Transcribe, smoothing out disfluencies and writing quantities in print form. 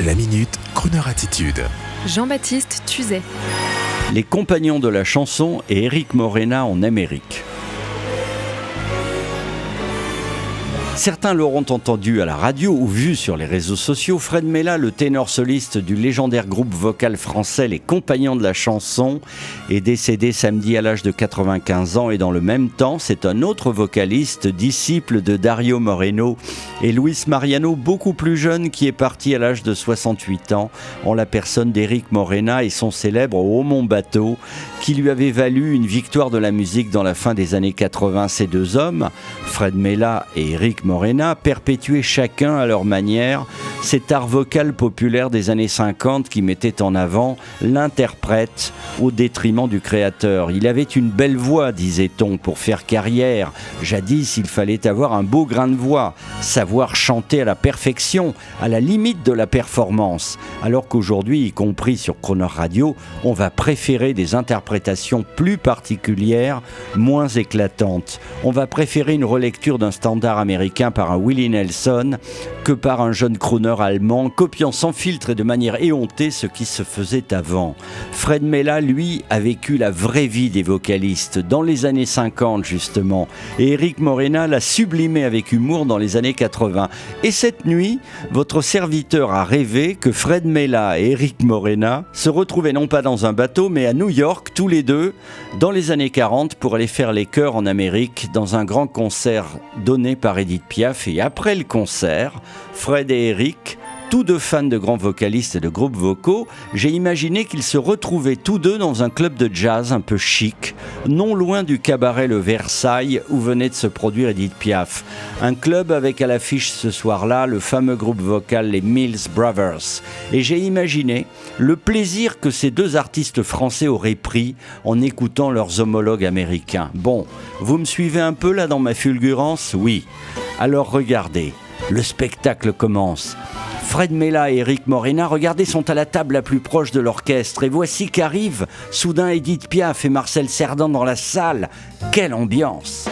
La Minute, Crooner Attitude. Jean-Baptiste Tuzet. Les compagnons de la chanson et Éric Morena en Amérique. Certains l'auront entendu à la radio ou vu sur les réseaux sociaux. Fred Mella, le ténor soliste du légendaire groupe vocal français Les Compagnons de la chanson, est décédé samedi à l'âge de 95 ans. Et dans le même temps, c'est un autre vocaliste, disciple de Dario Moreno et Luis Mariano, beaucoup plus jeune, qui est parti à l'âge de 68 ans, en la personne d'Éric Morena et son célèbre Ô mon bateau, qui lui avait valu une victoire de la musique dans la fin des années 80. Ces deux hommes, Fred Mella et Éric Morena, perpétuaient chacun à leur manière cet art vocal populaire des années 50 qui mettait en avant l'interprète au détriment du créateur. Il avait une belle voix, disait-on, pour faire carrière. Jadis, il fallait avoir un beau grain de voix, savoir chanter à la perfection, à la limite de la performance. Alors qu'aujourd'hui, y compris sur Crooner Radio, on va préférer des interprétations plus particulières, moins éclatantes. On va préférer une relecture d'un standard américain par un Willie Nelson que par un jeune crooner allemand, copiant sans filtre et de manière éhontée ce qui se faisait avant. Fred Mella, lui, a vécu la vraie vie des vocalistes dans les années 50 justement, et Éric Morena l'a sublimé avec humour dans les années 80. Et cette nuit, votre serviteur a rêvé que Fred Mella et Éric Morena se retrouvaient non pas dans un bateau, mais à New York, tous les deux, dans les années 40, pour aller faire les chœurs en Amérique, dans un grand concert donné par Edith Piaf. Et après le concert, Fred et Éric, tous deux fans de grands vocalistes et de groupes vocaux, j'ai imaginé qu'ils se retrouvaient tous deux dans un club de jazz un peu chic, non loin du cabaret Le Versailles où venait de se produire Edith Piaf. Un club avec à l'affiche ce soir-là le fameux groupe vocal les Mills Brothers. Et j'ai imaginé le plaisir que ces deux artistes français auraient pris en écoutant leurs homologues américains. Bon, vous me suivez un peu là dans ma fulgurance ? Oui. Alors regardez, le spectacle commence. Fred Mella et Éric Morena, regardez, sont à la table la plus proche de l'orchestre. Et voici qu'arrivent soudain Edith Piaf et Marcel Cerdan dans la salle. Quelle ambiance!